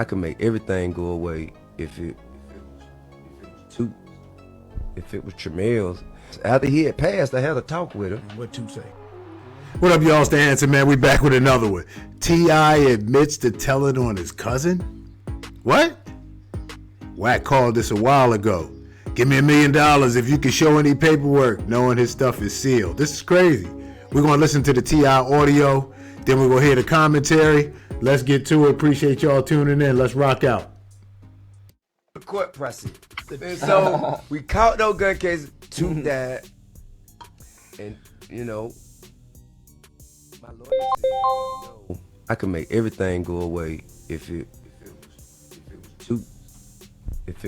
I could make everything go away if it was Tramel's. After he had passed, I had a talk with him. What to say? What up, y'all? It's the answer, man. We back with another one. T.I. admits to telling on his cousin? What? Wack called this a while ago. Give me $1 million if you can show any paperwork knowing his stuff is sealed. This is crazy. We're going to listen to the T.I. audio. Then we're going to hear the commentary. Let's get to it. Appreciate y'all tuning in. Let's rock out. Court precedent. And so we caught no gun cases. Two died. And, you know, my lawyer said, I could make everything go away if it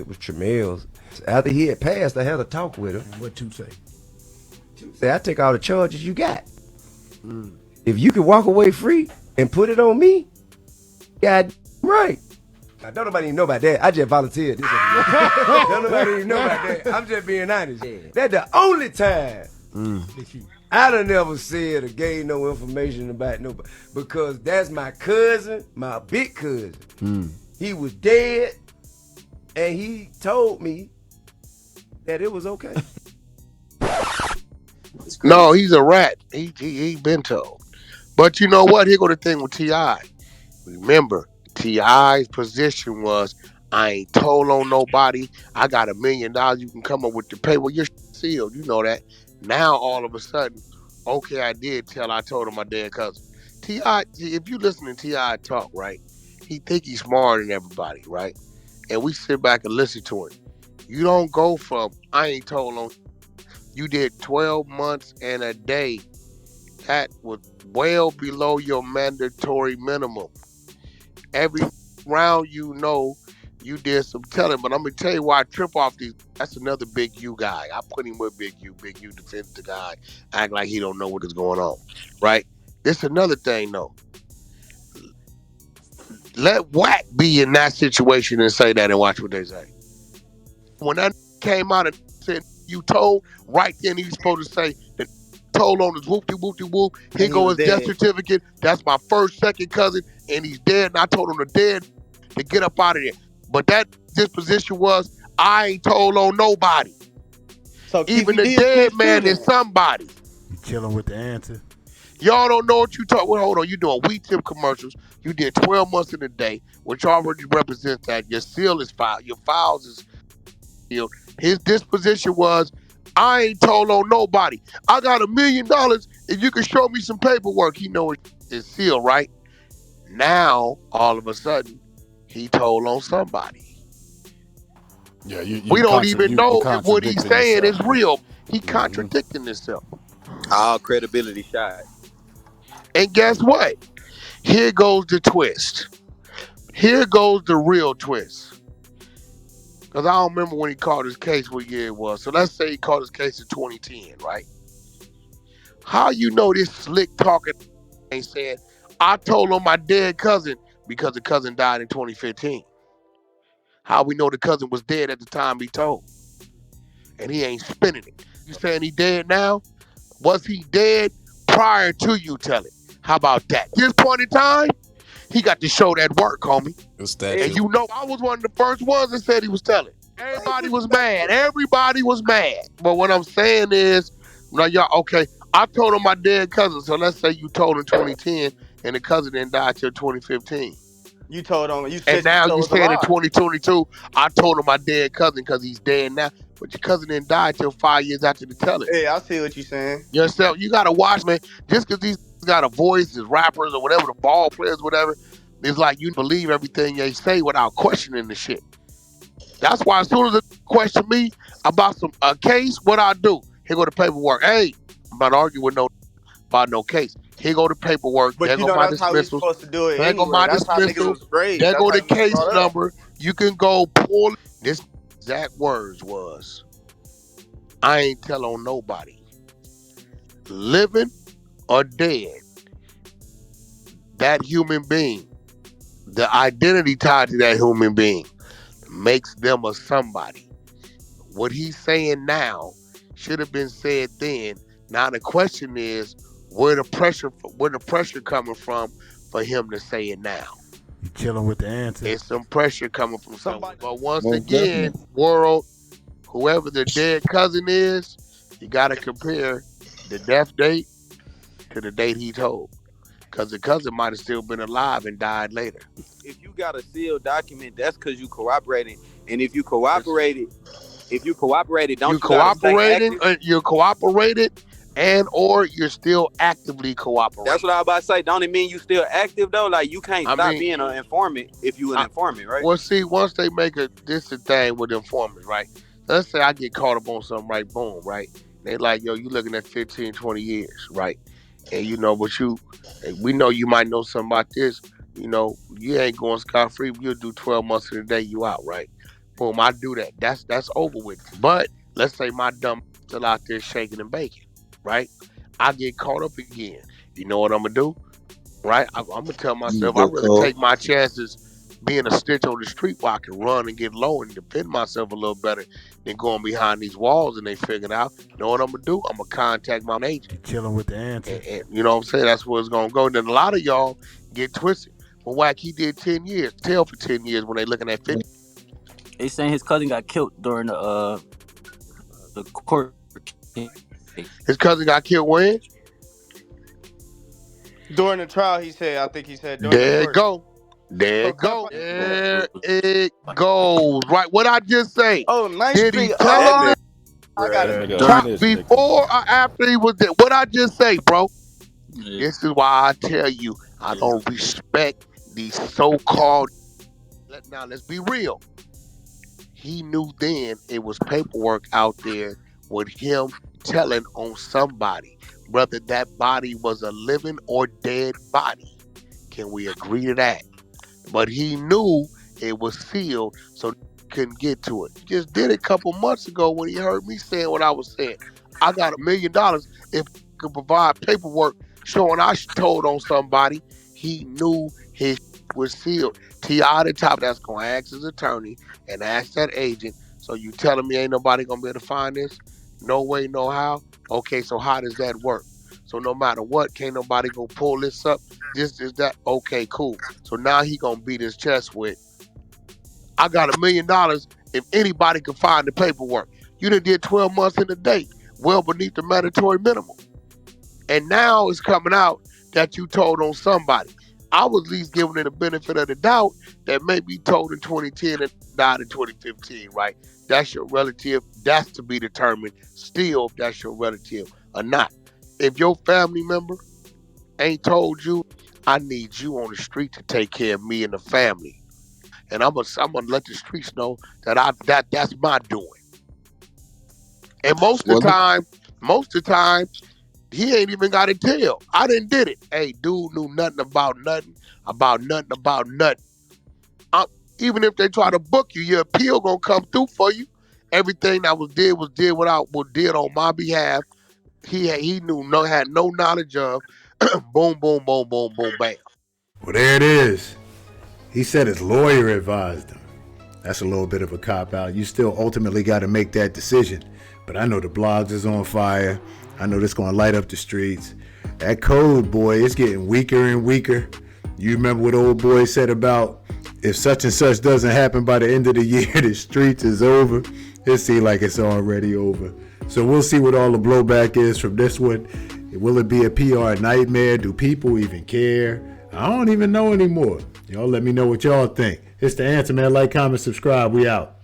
was Tramel's. After he had passed, I had a talk with him. What to say? I take all the charges you got. If you can walk away free and put it on me, God right. Now, don't nobody even know about that. I just volunteered. Don't nobody even know about that. I'm just being honest. Yeah. That's the only time I done never said or gave no information about nobody. Because that's my cousin, my big cousin. He was dead, and he told me that it was okay. No, he's a rat. He been told. But you know what? Here go the thing with T.I. Remember, T.I.'s position was, I ain't told on nobody. I got $1 million. You can come up with the paper. You're sealed. You know that. Now, all of a sudden, okay, I did tell. I told him my dead cousin. T.I., if you listen to T.I. talk, right, he think he's smarter than everybody, right? And we sit back and listen to him. You don't go from, I ain't told on. You did 12 months and a day. That was well below your mandatory minimum. Every round, you know, you did some telling. But I'm going to tell you why I trip off these. That's another big U guy. I put him with Big U. Big U defends the guy. Act like he don't know what is going on. Right? This another thing, though. Let Wack be in that situation and say that and watch what they say. When that came out and said, you told, right then he's supposed to say, the told on his whoop-de-whoop-de-whoop. Here goes his death certificate. That's my first, second cousin, and he's dead. And I told him the dead to get up out of there. But that disposition was, I ain't told on nobody. So even the dead man is somebody. You chilling with the answer? Y'all don't know what you talk. Well, hold on. You doing wheat tip commercials. You did 12 months in a day, which already represents that your seal is filed. Your files is sealed. His disposition was, I ain't told on nobody. I got $1 million if you can show me some paperwork. He know it's sealed, right? Now, all of a sudden, he told on somebody. Yeah, we don't even know if what he's saying is real. He contradicting himself. All credibility shot. And guess what? Here goes the twist. Here goes the real twist. Because I don't remember when he called his case, what year it was. So let's say he called his case in 2010, right? How you know this slick talking ain't saying, I told on my dead cousin because the cousin died in 2015? How we know the cousin was dead at the time he told? And he ain't spinning it. You saying he dead now? Was he dead prior to you telling? How about that? This point in time, he got to show that work, homie. And you know, I was one of the first ones that said he was telling. Everybody was mad. Everybody was mad. But what I'm saying is, now y'all, okay, I told him my dead cousin. So let's say you told in 2010 and the cousin didn't die till 2015. You told him. You said, and now you saying in 2022, I told him my dead cousin because he's dead now. But your cousin didn't die till 5 years after the telling. Yeah, I see what you're saying. Yourself, you got to watch, man. Just because these got a voice as rappers or whatever, the ball players, whatever, it's like you believe everything they say without questioning the shit. That's why as soon as they question me about a case, what I do? Here go the paperwork. Hey, I'm not arguing with about no case. Here go the paperwork. But there you go know my that's how we supposed to do it. There go my dismissal. There go the case number. You can go pull. This exact words was, I ain't tell on nobody. Living or dead, that human being, the identity tied to that human being makes them a somebody. What he's saying now should have been said then. Now the question is, where the pressure coming from for him to say it now? You chilling with the answer? It's some pressure coming from somewhere. But once Most again, definitely. world, whoever the dead cousin is, you got to compare the death date to the date he told. Because the cousin might have still been alive and died later. If you got a sealed document, that's because you cooperating. And It's, if you cooperated, you don't you gotta stay cooperating, active? you're cooperated, and or you're still actively That's cooperating. what I was about to say. Don't it mean you still active though? Like you can't I stop mean, being an informant if you an I, informant, right? well, see, once they make this the thing with informers, right? Let's say I get caught up on something, right? Boom, right? They like, yo, you looking at 15, 20 years, right? And but we know you might know something about this. You ain't going scot free. You'll do 12 months of the day, you out, right? Boom, I do that. That's over with. But let's say my dumb still out there shaking and baking, right? I get caught up again. You know what I'm gonna do? Right? I'm gonna tell You myself I'd go rather cold. take my chances being a stitch on the street where I can run and get low and defend myself a little better than going behind these walls and they figured out. You know what I'm gonna do? I'm gonna contact my agent. You chilling with the answer? And you know what I'm saying? That's where it's gonna go. And then a lot of y'all get twisted. Well, Wack, he did 10 years, tell for 10 years when they looking at 50. They saying his cousin got killed during the court case. His cousin got killed when? During the trial, I think he said during the There it court. go. There So it go. Clubhouse. There it goes. Right. What I just say? Oh, Ninth Did he Street. tell him Oh, this I got it. During This nigga. before or after he was dead? What I just say, bro? yeah, This is why I tell you I don't respect these so-called. Now let's be real. He knew then it was paperwork out there with him telling on somebody, whether that body was a living or dead body. Can we agree to that? But he knew it was sealed, so he couldn't get to it. He just did it a couple months ago when he heard me saying what I was saying. I got $1 million if I could provide paperwork showing I told on somebody. He knew his was sealed. T.I. the top that's gonna ask his attorney and ask that agent. So you telling me ain't nobody gonna be able to find this? No way, no how. Okay, so how does that work? So no matter what, can't nobody go pull this up. This is that. Okay, cool. So now he gonna beat his chest with, I got $1 million if anybody can find the paperwork. You done did 12 months in a day, well beneath the mandatory minimum. And now it's coming out that you told on somebody. I was at least giving it a benefit of the doubt that maybe told in 2010 and died in 2015, right? That's your relative. That's to be determined still if that's your relative or not. If your family member ain't told you, I need you on the street to take care of me and the family. And I'm gonna let the streets know that's my doing. And Well, most of the time, he ain't even got to tell. I didn't did it. Hey, dude knew nothing about nothing, about nothing, about nothing. Uh, Even if they try to book you, your appeal gonna come through for you. Everything that was did was did on my behalf. He knew had no knowledge of. Boom, boom, boom, boom, boom, bam. Well, there it is. He said his lawyer advised him. That's a little bit of a cop out. You still ultimately got to make that decision. But I know the blogs is on fire. I know this going to light up the streets. That code, boy, it's getting weaker and weaker. You remember what old boy said about if such and such doesn't happen by the end of the year, the streets is over. It seems like it's already over. So we'll see what all the blowback is from this one. Will it be a PR nightmare? Do people even care? I don't even know anymore. Y'all let me know what y'all think. It's The Answer, man. Like, comment, subscribe. We out.